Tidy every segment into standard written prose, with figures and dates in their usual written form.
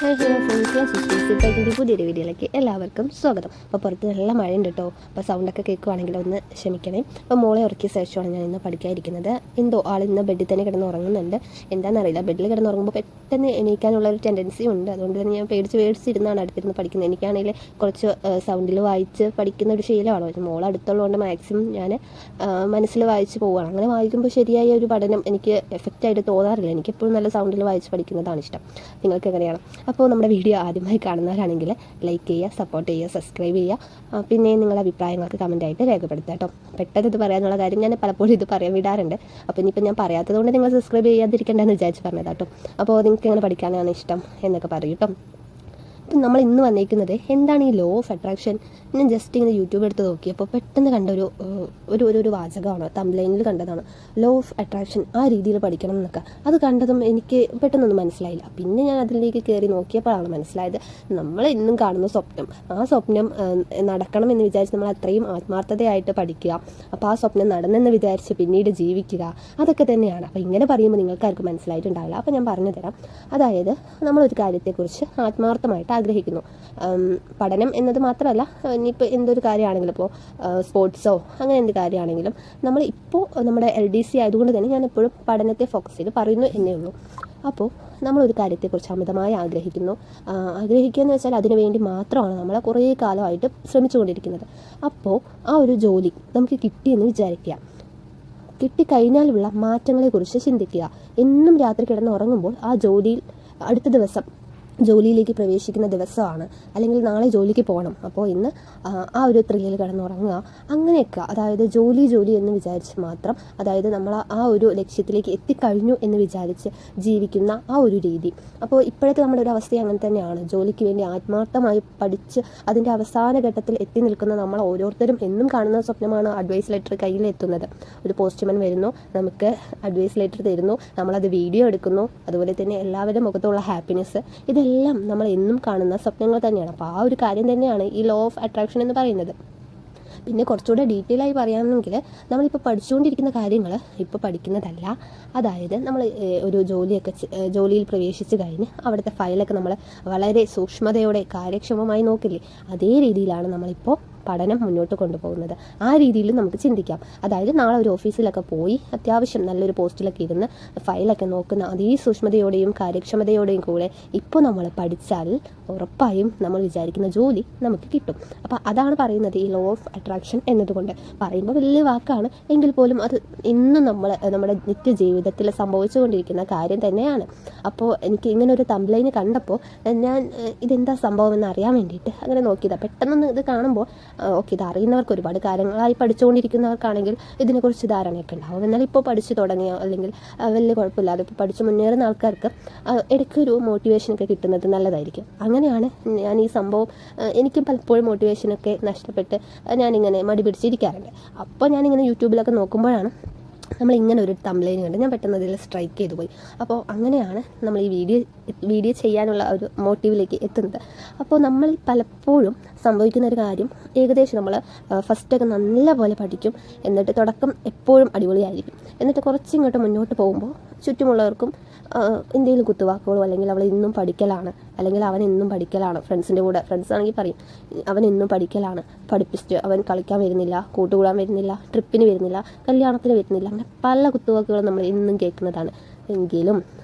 Hi hello friends, ഞാൻ സുശ്രീസിൻ്റെ പുതിയൊരു വീഡിയോയിലേക്ക് എല്ലാവർക്കും സ്വാഗതം. അപ്പോൾ പുറത്ത് നല്ല മഴയുണ്ട് കേട്ടോ. അപ്പോൾ സൗണ്ടൊക്കെ കേൾക്കുവാണെങ്കിൽ ഒന്ന് ക്ഷമിക്കണേ. അപ്പോൾ മോളെ ഉറക്കിയ ശേഷമാണ് ഞാൻ ഇന്ന് പഠിക്കാതിരിക്കുന്നത്. എന്തോ ആൾ ഇന്ന് ബെഡിൽ തന്നെ കിടന്ന് ഉറങ്ങുന്നുണ്ട്. എന്താണെന്നറിയില്ല, ബെഡിൽ കിടന്ന് ഉറങ്ങുമ്പോൾ പെട്ടെന്ന് എണീക്കാനുള്ള ഒരു ടെൻഡൻസി ഉണ്ട്. അതുകൊണ്ട് തന്നെ ഞാൻ പേടിച്ചിരുന്നാണ് അടുത്തിരുന്ന് പഠിക്കുന്നത്. എനിക്കാണെങ്കിൽ കുറച്ച് സൗണ്ടിൽ വായിച്ച് പഠിക്കുന്ന ഒരു ശീലമാണ്. മോൾ അടുത്തുള്ളതുകൊണ്ട് മാക്സിമം ഞാൻ മനസ്സിൽ വായിച്ച് പോവുകയാണ്. അങ്ങനെ വായിക്കുമ്പോൾ ശരിയായ ഒരു പഠനം എനിക്ക് എഫക്റ്റായിട്ട് തോന്നാറില്ല. എനിക്കെപ്പോഴും നല്ല സൗണ്ടിൽ വായിച്ച് പഠിക്കുന്നതാണ് ഇഷ്ടം. നിങ്ങൾക്ക് എങ്ങനെയാണ്? അപ്പോൾ നമ്മുടെ വീഡിയോ ആദ്യമായി കാണുന്നവരാണെങ്കിൽ ലൈക്ക് ചെയ്യുക, സപ്പോർട്ട് ചെയ്യുക, സബ്സ്ക്രൈബ് ചെയ്യുക. പിന്നെ നിങ്ങളുടെ അഭിപ്രായങ്ങൾക്ക് കമൻറ്റായിട്ട് രേഖപ്പെടുത്തുക കേട്ടോ. പെട്ടെന്ന് ഇത് പറയാനുള്ള കാര്യം ഞാൻ പലപ്പോഴും ഇത് പറയാൻ വിടാറുണ്ട്. അപ്പോൾ ഇനിയിപ്പോൾ ഞാൻ പറയാത്തത് കൊണ്ട് നിങ്ങൾ സബ്സ്ക്രൈബ് ചെയ്യാതിരിക്കേണ്ടതെന്ന് വിചാരിച്ച് പറഞ്ഞതാട്ടോ. അപ്പോൾ നിങ്ങൾക്ക് എങ്ങനെ പഠിക്കാനാണ് ഇഷ്ടം എന്നൊക്കെ പറയും കേട്ടോ. ഇപ്പം നമ്മൾ ഇന്ന് വന്നിരിക്കുന്നത് എന്താണ് ഈ ലോ ഓഫ് അട്രാക്ഷൻ. ഞാൻ ജസ്റ്റ് ഇങ്ങനെ യൂട്യൂബ് എടുത്ത് നോക്കിയപ്പോൾ പെട്ടെന്ന് കണ്ട ഒരു വാചകമാണ്, തംബ്ലൈനിൽ കണ്ടതാണ്. ലോ ഓഫ് അട്രാക്ഷൻ ആ രീതിയിൽ പഠിക്കണം എന്നൊക്കെ. അത് കണ്ടതും എനിക്ക് പെട്ടെന്നൊന്നും മനസ്സിലായില്ല. പിന്നെ ഞാൻ അതിലേക്ക് കയറി നോക്കിയപ്പോഴാണ് മനസ്സിലായത്, നമ്മൾ ഇന്നും കാണുന്ന സ്വപ്നം, ആ സ്വപ്നം നടക്കണം എന്ന് വിചാരിച്ച് നമ്മൾ അത്രയും ആത്മാർത്ഥതയായിട്ട് പഠിക്കുക. അപ്പോൾ ആ സ്വപ്നം നടന്നെന്ന് വിചാരിച്ച് പിന്നീട് ജീവിക്കുക, അതൊക്കെ തന്നെയാണ്. അപ്പോൾ ഇങ്ങനെ പറയുമ്പോൾ നിങ്ങൾക്കാർക്കും മനസ്സിലായിട്ടുണ്ടാവില്ല. അപ്പോൾ ഞാൻ പറഞ്ഞു തരാം. അതായത് നമ്മളൊരു കാര്യത്തെക്കുറിച്ച് ആത്മാർത്ഥമായിട്ട് ആഗ്രഹിക്കുന്നു. പഠനം എന്നത് മാത്രമല്ല, ഇനിയിപ്പോൾ എന്തൊരു കാര്യമാണെങ്കിലും, ഇപ്പോൾ സ്പോർട്സോ അങ്ങനെ എന്ത് കാര്യമാണെങ്കിലും, നമ്മൾ ഇപ്പോൾ നമ്മുടെ LDC ആയതുകൊണ്ട് തന്നെ ഞാൻ എപ്പോഴും പഠനത്തെ ഫോക്കസ് ചെയ്ത് പറയുന്നു എന്നേ ഉള്ളൂ. അപ്പോൾ നമ്മളൊരു കാര്യത്തെക്കുറിച്ച് അമിതമായി ആഗ്രഹിക്കുക എന്ന് വെച്ചാൽ അതിനു വേണ്ടി മാത്രമാണ് നമ്മൾ കുറേ കാലമായിട്ട് ശ്രമിച്ചുകൊണ്ടിരിക്കുന്നത്. അപ്പോൾ ആ ഒരു ജോലി നമുക്ക് കിട്ടിയെന്ന് വിചാരിക്കുക. കിട്ടിക്കഴിഞ്ഞാലുള്ള മാറ്റങ്ങളെക്കുറിച്ച് ചിന്തിക്കുക. എന്നും രാത്രി കിടന്ന് ഉറങ്ങുമ്പോൾ ആ ജോലിയിൽ അടുത്ത ദിവസം ജോലിയിലേക്ക് പ്രവേശിക്കുന്ന ദിവസമാണ്, അല്ലെങ്കിൽ നാളെ ജോലിക്ക് പോകണം, അപ്പോൾ ഇന്ന് ആ ഒരു ത്രില്ലിൽ കിടന്നുറങ്ങുക, അങ്ങനെയൊക്കെ. അതായത് ജോലി എന്ന് വിചാരിച്ച് മാത്രം, അതായത് നമ്മൾ ആ ഒരു ലക്ഷ്യത്തിലേക്ക് എത്തിക്കഴിഞ്ഞു എന്ന് വിചാരിച്ച് ജീവിക്കുന്ന ആ ഒരു രീതി. അപ്പോൾ ഇപ്പോഴത്തെ നമ്മുടെ ഒരു അവസ്ഥ അങ്ങനെ തന്നെയാണ്. ജോലിക്ക് വേണ്ടി ആത്മാർത്ഥമായി പഠിച്ച് അതിൻ്റെ അവസാന ഘട്ടത്തിൽ എത്തി നിൽക്കുന്ന നമ്മൾ ഓരോരുത്തരും എന്നും കാണുന്ന സ്വപ്നമാണ് അഡ്വൈസ് ലെറ്റർ കയ്യിലെത്തുന്നത്. ഒരു പോസ്റ്റ്മാൻ വരുന്നു, നമുക്ക് അഡ്വൈസ് ലെറ്റർ തരുന്നു, നമ്മളത് വീഡിയോ എടുക്കുന്നു. അതുപോലെ തന്നെ എല്ലാവരുടെ മുഖത്തുള്ള ഹാപ്പിനെസ്, ഇതെല്ലാം നമ്മൾ എന്നും കാണുന്ന സ്വപ്നങ്ങൾ തന്നെയാണ്. അപ്പോൾ ആ ഒരു കാര്യം തന്നെയാണ് ഈ ലോ ഓഫ് അട്രാക്ഷൻ എന്ന് പറയുന്നത്. പിന്നെ കുറച്ചുകൂടെ ഡീറ്റെയിൽ ആയി പറയുകയാണെങ്കിൽ, നമ്മളിപ്പോൾ പഠിച്ചുകൊണ്ടിരിക്കുന്ന കാര്യങ്ങൾ ഇപ്പോൾ പഠിക്കുന്നതല്ല. അതായത് നമ്മൾ ഒരു ജോലിയിൽ പ്രവേശിച്ച് കഴിഞ്ഞ് അവിടുത്തെ ഫയലൊക്കെ നമ്മൾ വളരെ സൂക്ഷ്മതയോടെ കാര്യക്ഷമമായി നോക്കില്ലേ, അതേ രീതിയിലാണ് നമ്മളിപ്പോൾ പഠനം മുന്നോട്ട് കൊണ്ടുപോകുന്നത്. ആ രീതിയിൽ നമുക്ക് ചിന്തിക്കാം. അതായത് നാളെ ഒരു ഓഫീസിലൊക്കെ പോയി അത്യാവശ്യം നല്ലൊരു പോസ്റ്റിലൊക്കെ ഇരുന്ന് ഫയലൊക്കെ നോക്കുന്ന അതേ സൂക്ഷ്മതയോടെയും കാര്യക്ഷമതയോടെയും കൂടെ ഇപ്പോൾ നമ്മൾ പഠിച്ചാൽ ഉറപ്പായും നമ്മൾ വിചാരിക്കുന്ന ജോലി നമുക്ക് കിട്ടും. അപ്പോൾ അതാണ് പറയുന്നത് ഈ ലോ ഓഫ് അട്രാക്ഷൻ എന്നതുകൊണ്ട്. പറയുമ്പോൾ വലിയ വാക്കാണ്, എങ്കിൽ പോലും അത് ഇന്നും നമ്മുടെ നിത്യജീവിതത്തിൽ സംഭവിച്ചുകൊണ്ടിരിക്കുന്ന കാര്യം തന്നെയാണ്. അപ്പോൾ എനിക്ക് ഇങ്ങനെ ഒരു തംബ്ലൈന് കണ്ടപ്പോൾ ഞാൻ ഇതെന്താ സംഭവം എന്ന് അറിയാൻ വേണ്ടിയിട്ട് അങ്ങനെ നോക്കിയതാണ്. പെട്ടെന്ന് ഇത് കാണുമ്പോൾ ഓക്കെ, ഇത് അറിയുന്നവർക്ക്, ഒരുപാട് കാര്യങ്ങളായി പഠിച്ചുകൊണ്ടിരിക്കുന്നവർക്കാണെങ്കിൽ ഇതിനെക്കുറിച്ച് ധാരണയൊക്കെ ഉണ്ടാവും. എന്നാൽ ഇപ്പോൾ പഠിച്ചു തുടങ്ങിയ, അല്ലെങ്കിൽ വലിയ കുഴപ്പമില്ലാതെ ഇപ്പോൾ പഠിച്ച് മുന്നേറുന്ന ആൾക്കാർക്ക് ഇടയ്ക്കൊരു മോട്ടിവേഷനൊക്കെ കിട്ടുന്നത് നല്ലതായിരിക്കും. അങ്ങനെയാണ് ഞാൻ ഈ സംഭവം, എനിക്കും പലപ്പോഴും മോട്ടിവേഷനൊക്കെ നഷ്ടപ്പെട്ട് ഞാനിങ്ങനെ മടി പിടിച്ചിരിക്കാറുണ്ട്. അപ്പോൾ ഞാനിങ്ങനെ യൂട്യൂബിലൊക്കെ നോക്കുമ്പോഴാണ് നമ്മളിങ്ങനെ ഒരു തംബ്ലൈൻ കണ്ട് ഞാൻ പെട്ടെന്ന് അതിൽ സ്ട്രൈക്ക് ചെയ്തു പോയി. അപ്പോൾ അങ്ങനെയാണ് നമ്മൾ ഈ വീഡിയോ ചെയ്യാനുള്ള ഒരു മോട്ടീവിലേക്ക് എത്തുന്നത്. അപ്പോൾ നമ്മൾ പലപ്പോഴും സംഭവിക്കുന്ന ഒരു കാര്യം, ഏകദേശം നമ്മൾ ഫസ്റ്റൊക്കെ നല്ല പോലെ പഠിക്കും, എന്നിട്ട് തുടക്കം എപ്പോഴും അടിപൊളിയായിരിക്കും. എന്നിട്ട് കുറച്ചിങ്ങോട്ട് മുന്നോട്ട് പോകുമ്പോൾ ചുറ്റുമുള്ളവർക്കും എന്തെങ്കിലും കുത്തുവാക്കുകളോ, അല്ലെങ്കിൽ അവൾ ഇന്നും പഠിക്കലാണ്, അല്ലെങ്കിൽ അവൻ എന്നും പഠിക്കലാണ്, ഫ്രണ്ട്സിൻ്റെ കൂടെ ഫ്രണ്ട്സ് ആണെങ്കിൽ പറയും അവൻ എന്നും പഠിക്കലാണ്, പഠിപ്പിച്ചിട്ട് അവൻ കളിക്കാൻ വരുന്നില്ല, കൂട്ടുകൂടാൻ വരുന്നില്ല, ട്രിപ്പിന് വരുന്നില്ല, കല്യാണത്തിന് വരുന്നില്ല, അങ്ങനെ പല കുത്തുവാക്കുകളും നമ്മൾ എന്നും കേൾക്കുന്നതാണ്. എങ്കിലും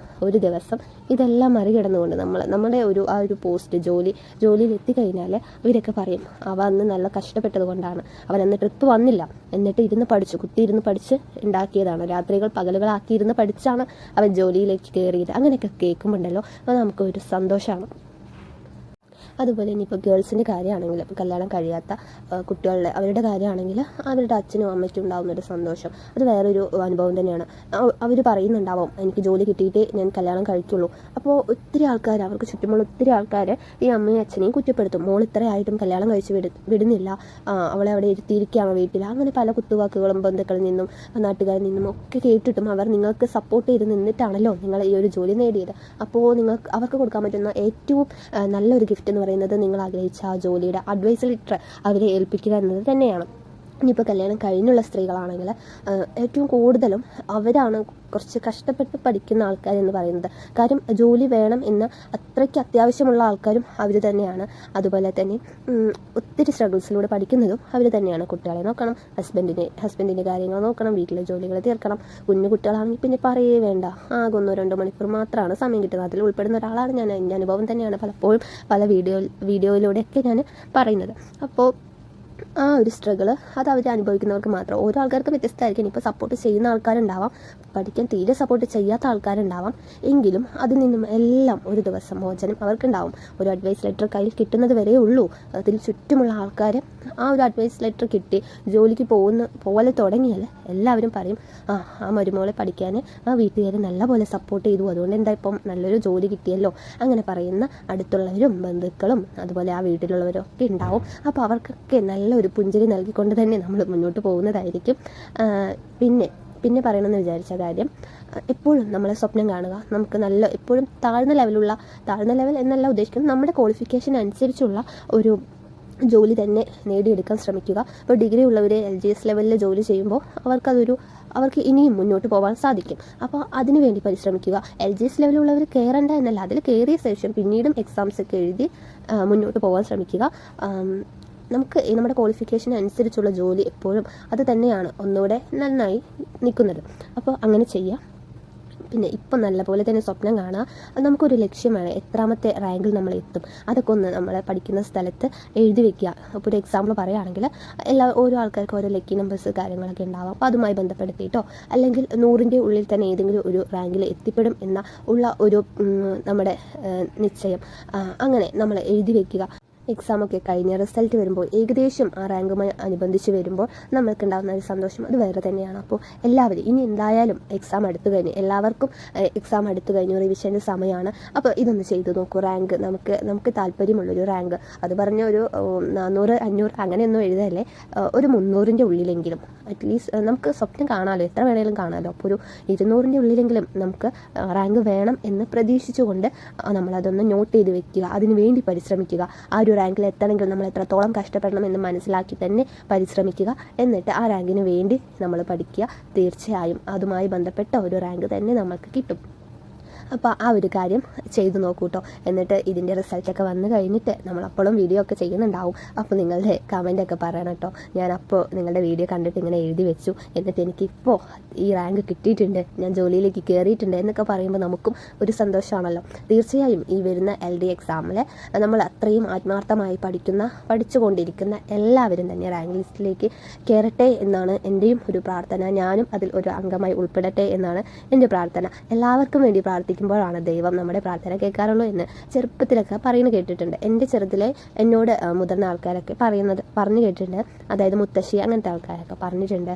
ഒരു ദിവസം ഇതെല്ലാം മറികടന്നുകൊണ്ട് നമ്മുടെ ആ ഒരു പോസ്റ്റ് ജോലിയിൽ എത്തിക്കഴിഞ്ഞാൽ അവരൊക്കെ പറയും അവൻ അന്ന് നല്ല കഷ്ടപ്പെട്ടത് കൊണ്ടാണ്, അവൻ അന്ന് ട്രിപ്പ് വന്നില്ല, എന്നിട്ട് കുത്തിയിരുന്ന് പഠിച്ച് ഉണ്ടാക്കിയതാണ്, രാത്രികൾ പകലുകളാക്കിയിരുന്ന് പഠിച്ചാണ് അവൻ ജോലിയിലേക്ക് കയറിയത്. അങ്ങനെയൊക്കെ കേൾക്കുമ്പോണ്ടല്ലോ അത് നമുക്കൊരു സന്തോഷമാണ്. അതുപോലെ ഇനിയിപ്പോൾ ഗേൾസിൻ്റെ കാര്യമാണെങ്കിൽ, ഇപ്പോൾ കല്യാണം കഴിയാത്ത കുട്ടികളുടെ അവരുടെ കാര്യമാണെങ്കിൽ അവരുടെ അച്ഛനും അമ്മയ്ക്കും ഉണ്ടാകുന്നൊരു സന്തോഷം അത് വേറൊരു അനുഭവം തന്നെയാണ്. അവർ പറയുന്നുണ്ടാവും എനിക്ക് ജോലി കിട്ടിയിട്ടേ ഞാൻ കല്യാണം കഴിക്കുള്ളൂ. അപ്പോൾ ഒത്തിരി ആൾക്കാർ, അവർക്ക് ചുറ്റുമുള്ള ഒത്തിരി ആൾക്കാർ ഈ അമ്മയും അച്ഛനെയും കുറ്റപ്പെടുത്തും. മോൾ ഇത്രയായിട്ടും കല്യാണം കഴിച്ച് വിടുന്നില്ല, അവളെ അവിടെ ഇരുത്തിയിരിക്കുകയാണ് വീട്ടിൽ. അങ്ങനെ പല കുത്തുവാക്കുകളും ബന്ധുക്കളിൽ നിന്നും നാട്ടുകാരിൽ നിന്നും ഒക്കെ കേട്ടിട്ടും അവർ നിങ്ങൾക്ക് സപ്പോർട്ട് ചെയ്ത് നിന്നിട്ടാണല്ലോ നിങ്ങൾ ഈ ഒരു ജോലി നേടിയത്. അപ്പോൾ അവർക്ക് കൊടുക്കാൻ പറ്റുന്ന ഏറ്റവും നല്ലൊരു ഗിഫ്റ്റ് എന്ന് പറയുന്നത് നിങ്ങൾ ആഗ്രഹിച്ച ആ ജോലിയുടെ അഡ്വൈസ് ലെറ്റർ അവരെ ഏൽപ്പിക്കുക എന്നത് തന്നെയാണ്. ഇനിയിപ്പോൾ കല്യാണം കഴിഞ്ഞുള്ള സ്ത്രീകളാണെങ്കിൽ ഏറ്റവും കൂടുതലും അവരാണ് കുറച്ച് കഷ്ടപ്പെട്ട് പഠിക്കുന്ന ആൾക്കാരെന്ന് പറയുന്നത്. കാര്യം ജോലി വേണം എന്ന് അത്രയ്ക്ക് അത്യാവശ്യമുള്ള ആൾക്കാരും അവർ തന്നെയാണ്. അതുപോലെ തന്നെ ഒത്തിരി സ്ട്രഗിൾസിലൂടെ പഠിക്കുന്നതും അവർ തന്നെയാണ്. കുട്ടികളെ നോക്കണം, ഹസ്ബൻഡിൻ്റെ കാര്യങ്ങൾ നോക്കണം, വീട്ടിലെ ജോലികൾ തീർക്കണം. കുഞ്ഞു കുട്ടികളാണെങ്കിൽ പിന്നെ പറയേ വേണ്ട, ആകെ 1-2 മണിക്കൂർ മാത്രമാണ് സമയം കിട്ടുന്നത്. അതിൽ ഉൾപ്പെടുന്ന ഒരാളാണ് ഞാൻ. എൻ്റെ അനുഭവം തന്നെയാണ് പലപ്പോഴും പല വീഡിയോയിലൂടെയൊക്കെ ഞാൻ പറയുന്നത്. അപ്പോൾ ആ ഒരു സ്ട്രഗിൾ അത് അവർ അനുഭവിക്കുന്നവർക്ക് മാത്രം. ഓരോ ആൾക്കാർക്ക് വ്യത്യസ്തമായിരിക്കും. ഇപ്പോൾ സപ്പോർട്ട് ചെയ്യുന്ന ആൾക്കാരുണ്ടാവാം, പഠിക്കാൻ തീരെ സപ്പോർട്ട് ചെയ്യാത്ത ആൾക്കാരുണ്ടാവാം. എങ്കിലും അതിൽ നിന്നും എല്ലാം ഒരു ദിവസം മോചനം അവർക്കുണ്ടാവും. ഒരു അഡ്വൈസ് ലെറ്റർ കയ്യിൽ കിട്ടുന്നത് വരെ ഉള്ളൂ. അതിൽ ചുറ്റുമുള്ള ആൾക്കാർ ആ ഒരു അഡ്വൈസ് ലെറ്റർ കിട്ടി ജോലിക്ക് പോലെ തുടങ്ങിയാൽ എല്ലാവരും പറയും, ആ മരുമോളെ പഠിക്കാൻ ആ വീട്ടുകാർ നല്ലപോലെ സപ്പോർട്ട് ചെയ്തു, അതുകൊണ്ട് എന്താ ഇപ്പം നല്ലൊരു ജോലി കിട്ടിയല്ലോ, അങ്ങനെ പറയുന്ന അടുത്തുള്ളവരും ബന്ധുക്കളും അതുപോലെ ആ വീട്ടിലുള്ളവരും ഒക്കെ ഉണ്ടാവും. അപ്പോൾ അവർക്കൊക്കെ നല്ലൊരു പുഞ്ചിരി നൽകിക്കൊണ്ട് തന്നെ നമ്മൾ മുന്നോട്ട് പോകുന്നതായിരിക്കും. പിന്നെ പറയണമെന്ന് വിചാരിച്ച കാര്യം, എപ്പോഴും നമ്മൾ സ്വപ്നം കാണുക. നമുക്ക് എപ്പോഴും താഴ്ന്ന ലെവൽ എന്നല്ല ഉദ്ദേശിക്കുന്നത്, നമ്മുടെ ക്വാളിഫിക്കേഷൻ അനുസരിച്ചുള്ള ഒരു ജോലി തന്നെ നേടിയെടുക്കാൻ ശ്രമിക്കുക. ഇപ്പോൾ ഡിഗ്രി ഉള്ളവർ LGS ലെവലിൽ ജോലി ചെയ്യുമ്പോൾ അവർക്ക് ഇനിയും മുന്നോട്ട് പോകാൻ സാധിക്കും. അപ്പോൾ അതിനു വേണ്ടി പരിശ്രമിക്കുക. LGS ലെവലുള്ളവർ കയറേണ്ട എന്നല്ല, അതിൽ കയറിയ ശേഷം പിന്നീടും എക്സാംസ് ഒക്കെ എഴുതി മുന്നോട്ട് പോകാൻ ശ്രമിക്കുക. നമുക്ക് നമ്മുടെ ക്വാളിഫിക്കേഷൻ അനുസരിച്ചുള്ള ജോലി എപ്പോഴും അത് തന്നെയാണ് ഒന്നുകൂടെ നന്നായി നിൽക്കുന്നത്. അപ്പോൾ അങ്ങനെ ചെയ്യാം. പിന്നെ ഇപ്പം നല്ലപോലെ തന്നെ സ്വപ്നം കാണുക. നമുക്കൊരു ലക്ഷ്യമാണ്, എത്രാമത്തെ റാങ്കിൽ നമ്മൾ എത്തും, അതൊക്കെ ഒന്ന് നമ്മൾ പഠിക്കുന്ന സ്ഥലത്ത് എഴുതി വെക്കുക. അപ്പോൾ ഒരു എക്സാമ്പിൾ പറയുകയാണെങ്കിൽ ഓരോ ആൾക്കാർക്ക് ഓരോ ലക്കി നമ്പേഴ്സ് കാര്യങ്ങളൊക്കെ ഉണ്ടാവാം. അപ്പോൾ അതുമായി ബന്ധപ്പെടുത്തിയിട്ടോ അല്ലെങ്കിൽ 100ൻ്റെ ഉള്ളിൽ തന്നെ ഏതെങ്കിലും ഒരു റാങ്കിൽ എത്തിപ്പെടും ഉള്ള ഒരു നമ്മുടെ നിശ്ചയം അങ്ങനെ നമ്മൾ എഴുതി വെക്കുക. എക്സാമൊക്കെ കഴിഞ്ഞ് റിസൾട്ട് വരുമ്പോൾ ഏകദേശം ആ റാങ്കുമായി അനുബന്ധിച്ച് വരുമ്പോൾ നമ്മൾക്കുണ്ടാകുന്ന ഒരു സന്തോഷം അത് വേറെ തന്നെയാണ്. അപ്പോൾ എല്ലാവരും ഇനി എന്തായാലും എക്സാം അടുത്തു കഴിഞ്ഞു റിവിഷൻ്റെ സമയമാണ്. അപ്പോൾ ഇതൊന്ന് ചെയ്തു നോക്കൂ. റാങ്ക് നമുക്ക് താല്പര്യമുള്ളൊരു റാങ്ക്, അത് പറഞ്ഞ ഒരു 400, 500 അങ്ങനെയൊന്നും എഴുതല്ലേ, ഒരു 300ൻ്റെ ഉള്ളിലെങ്കിലും അറ്റ്ലീസ്റ്റ് നമുക്ക് സ്വപ്നം കാണാമല്ലോ, എത്ര വേണമെങ്കിലും കാണാമല്ലോ. അപ്പോൾ ഒരു 200ൻ്റെ ഉള്ളിലെങ്കിലും നമുക്ക് റാങ്ക് വേണം എന്ന് പ്രതീക്ഷിച്ചുകൊണ്ട് നമ്മളതൊന്ന് നോട്ട് ചെയ്ത് വെക്കുക. അതിനു വേണ്ടി പരിശ്രമിക്കുക. ആ ഒരു റാങ്കിൽ എത്തണമെങ്കിൽ നമ്മൾ എത്രത്തോളം കഷ്ടപ്പെടണം എന്ന് മനസ്സിലാക്കി തന്നെ പരിശ്രമിക്കുക. എന്നിട്ട് ആ റാങ്കിന് വേണ്ടി നമ്മൾ പഠിക്കുക. തീർച്ചയായും അതുമായി ബന്ധപ്പെട്ട ഒരു റാങ്ക് തന്നെ നമുക്ക് കിട്ടും. അപ്പോൾ ആ ഒരു കാര്യം ചെയ്തു നോക്കൂ കേട്ടോ. എന്നിട്ട് ഇതിൻ്റെ റിസൾട്ടൊക്കെ വന്നു കഴിഞ്ഞിട്ട് നമ്മളപ്പോഴും വീഡിയോ ഒക്കെ ചെയ്യുന്നുണ്ടാവും. അപ്പോൾ നിങ്ങളുടെ കമൻറ്റൊക്കെ പറയണം കേട്ടോ. ഞാനപ്പോൾ നിങ്ങളുടെ വീഡിയോ കണ്ടിട്ട് ഇങ്ങനെ എഴുതി വെച്ചു, എന്നിട്ട് എനിക്കിപ്പോൾ ഈ റാങ്ക് കിട്ടിയിട്ടുണ്ട്, ഞാൻ ജോലിയിലേക്ക് കയറിയിട്ടുണ്ട് എന്നൊക്കെ പറയുമ്പോൾ നമുക്കും ഒരു സന്തോഷമാണല്ലോ. തീർച്ചയായും ഈ വരുന്ന LD എക്സാമിൽ നമ്മൾ അത്രയും ആത്മാർത്ഥമായി പഠിച്ചുകൊണ്ടിരിക്കുന്ന എല്ലാവരും തന്നെ റാങ്ക് ലിസ്റ്റിലേക്ക് കയറട്ടെ എന്നാണ് എൻ്റെയും ഒരു പ്രാർത്ഥന. ഞാനും അതിൽ ഒരു അംഗമായി ഉൾപ്പെടട്ടെ എന്നാണ് എൻ്റെ പ്രാർത്ഥന. എല്ലാവർക്കും വേണ്ടി പ്രാർത്ഥിക്കുമ്പോഴാണ് ദൈവം നമ്മുടെ പ്രാർത്ഥന കേൾക്കാറുള്ളൂ എന്ന് ചെറുപ്പത്തിലൊക്കെ പറയുന്നത് കേട്ടിട്ടുണ്ട്. എൻ്റെ ചെറുതിലെ എന്നോട് മുതിർന്ന ആൾക്കാരൊക്കെ പറഞ്ഞു കേട്ടിട്ടുണ്ട്. അതായത് മുത്തശ്ശി അങ്ങനത്തെ ആൾക്കാരൊക്കെ പറഞ്ഞിട്ടുണ്ട്,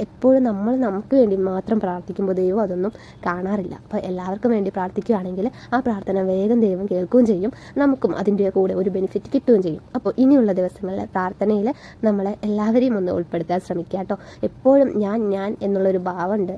എപ്പോഴും നമ്മൾ നമുക്ക് വേണ്ടി മാത്രം പ്രാർത്ഥിക്കുമ്പോൾ ദൈവം അതൊന്നും കാണാറില്ല. അപ്പോൾ എല്ലാവർക്കും വേണ്ടി പ്രാർത്ഥിക്കുകയാണെങ്കിൽ ആ പ്രാർത്ഥന വേഗം ദൈവം കേൾക്കുകയും ചെയ്യും, നമുക്കും അതിൻ്റെ കൂടെ ഒരു ബെനിഫിറ്റ് കിട്ടുകയും ചെയ്യും. അപ്പോൾ ഇനിയുള്ള ദിവസങ്ങളിൽ പ്രാർത്ഥനയിൽ നമ്മളെ എല്ലാവരെയും ഒന്ന് ഉൾപ്പെടുത്താൻ ശ്രമിക്കുക കേട്ടോ. എപ്പോഴും ഞാൻ എന്നുള്ളൊരു ഭാവമുണ്ട്,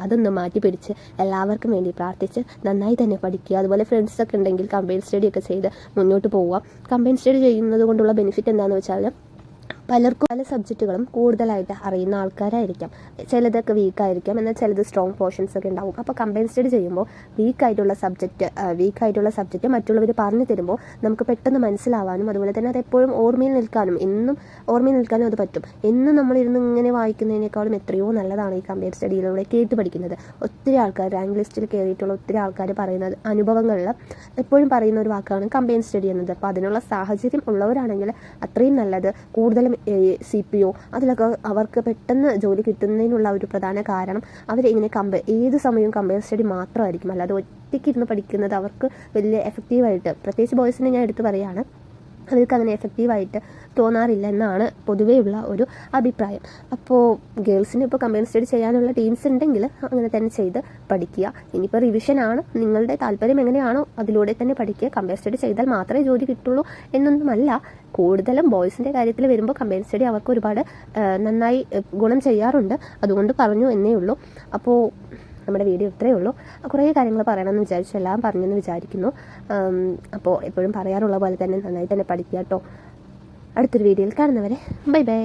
അതൊന്ന് മാറ്റി പിടിച്ച് എല്ലാവർക്കും വേണ്ടി പ്രാർത്ഥിച്ച് നന്നായി തന്നെ പഠിക്കുക. അതുപോലെ ഫ്രണ്ട്സൊക്കെ ഉണ്ടെങ്കിൽ കമ്പൈൻ സ്റ്റഡി ഒക്കെ ചെയ്ത് മുന്നോട്ട് പോവുക. കമ്പൈൻ സ്റ്റഡി ചെയ്യുന്നത് കൊണ്ടുള്ള ബെനിഫിറ്റ് എന്താണെന്ന് വെച്ചാൽ പലർക്കും പല സബ്ജക്റ്റുകളും കൂടുതലായിട്ട് അറിയുന്ന ആൾക്കാരായിരിക്കാം. ചിലതൊക്കെ വീക്കായിരിക്കാം, എന്നാൽ ചിലത് സ്ട്രോങ് പോർഷൻസ് ഒക്കെ ഉണ്ടാവും. അപ്പോൾ കമ്പൈൻ സ്റ്റഡി ചെയ്യുമ്പോൾ വീക്കായിട്ടുള്ള സബ്ജക്റ്റ് മറ്റുള്ളവർ പറഞ്ഞു തരുമ്പോൾ നമുക്ക് പെട്ടെന്ന് മനസ്സിലാവാനും അതുപോലെ തന്നെ അത് എപ്പോഴും ഓർമ്മയിൽ നിൽക്കാനും അത് പറ്റും. എന്നും നമ്മളിരുന്ന് ഇങ്ങനെ വായിക്കുന്നതിനേക്കാളും എത്രയോ നല്ലതാണ് ഈ കമ്പൈൻ സ്റ്റഡിയിലൂടെ കേട്ട് പഠിക്കുന്നത്. ഒത്തിരി ആൾക്കാർ റാങ്ക് ലിസ്റ്റിൽ കയറിയിട്ടുള്ള ഒത്തിരി ആൾക്കാർ പറയുന്നത് അനുഭവങ്ങളിൽ എപ്പോഴും പറയുന്ന ഒരു വാക്കാണ് കമ്പൈൻ സ്റ്റഡി എന്നത്. അപ്പോൾ അതിനുള്ള സാഹചര്യം ഉള്ളവരാണെങ്കിൽ അത്രയും നല്ലത്. കൂടുതലും CPO അതിലൊക്കെ അവർക്ക് പെട്ടെന്ന് ജോലി കിട്ടുന്നതിനുള്ള ഒരു പ്രധാന കാരണം അവരിങ്ങനെ ഏത് സമയവും കമ്പൈൻ സ്റ്റഡി മാത്രമായിരിക്കും. അല്ലാതെ ഒറ്റയ്ക്ക് ഇരുന്ന് പഠിക്കുന്നത് അവർക്ക് വലിയ എഫക്റ്റീവായിട്ട്, പ്രത്യേകിച്ച് ബോയ്സിനെ ഞാൻ എടുത്ത് പറയുകയാണ്, അവർക്ക് അങ്ങനെ എഫക്റ്റീവായിട്ട് തോന്നാറില്ല എന്നാണ് പൊതുവെയുള്ള ഒരു അഭിപ്രായം. അപ്പോൾ ഗേൾസിന് ഇപ്പോൾ കമ്പൈൻ സ്റ്റഡി ചെയ്യാനുള്ള ടീംസ് ഉണ്ടെങ്കിൽ അങ്ങനെ തന്നെ ചെയ്ത് പഠിക്കുക. ഇനിയിപ്പോൾ റിവിഷനാണ്, നിങ്ങളുടെ താല്പര്യം എങ്ങനെയാണോ അതിലൂടെ തന്നെ പഠിക്കുക. കമ്പൈൻ സ്റ്റഡി ചെയ്താൽ മാത്രമേ ജോലി കിട്ടുള്ളൂ എന്നൊന്നുമല്ല. കൂടുതലും ബോയ്സിൻ്റെ കാര്യത്തിൽ വരുമ്പോൾ കമ്പൈൻ സ്റ്റഡി അവർക്ക് ഒരുപാട് നന്നായി ഗുണം ചെയ്യാറുണ്ട്. അതുകൊണ്ട് പറഞ്ഞു എന്നേ ഉള്ളൂ. അപ്പോൾ നമ്മുടെ വീഡിയോ ഇത്രയേ ഉള്ളൂ. കുറേ കാര്യങ്ങൾ പറയണമെന്ന് വിചാരിച്ചു, എല്ലാം പറഞ്ഞെന്ന് വിചാരിക്കുന്നു. അപ്പോൾ എപ്പോഴും പറയാറുള്ള പോലെ തന്നെ നന്നായി തന്നെ പഠിക്കുക കേട്ടോ. അടുത്തൊരു വീഡിയോയിൽ കാണുന്നവരെ ബൈ ബൈ.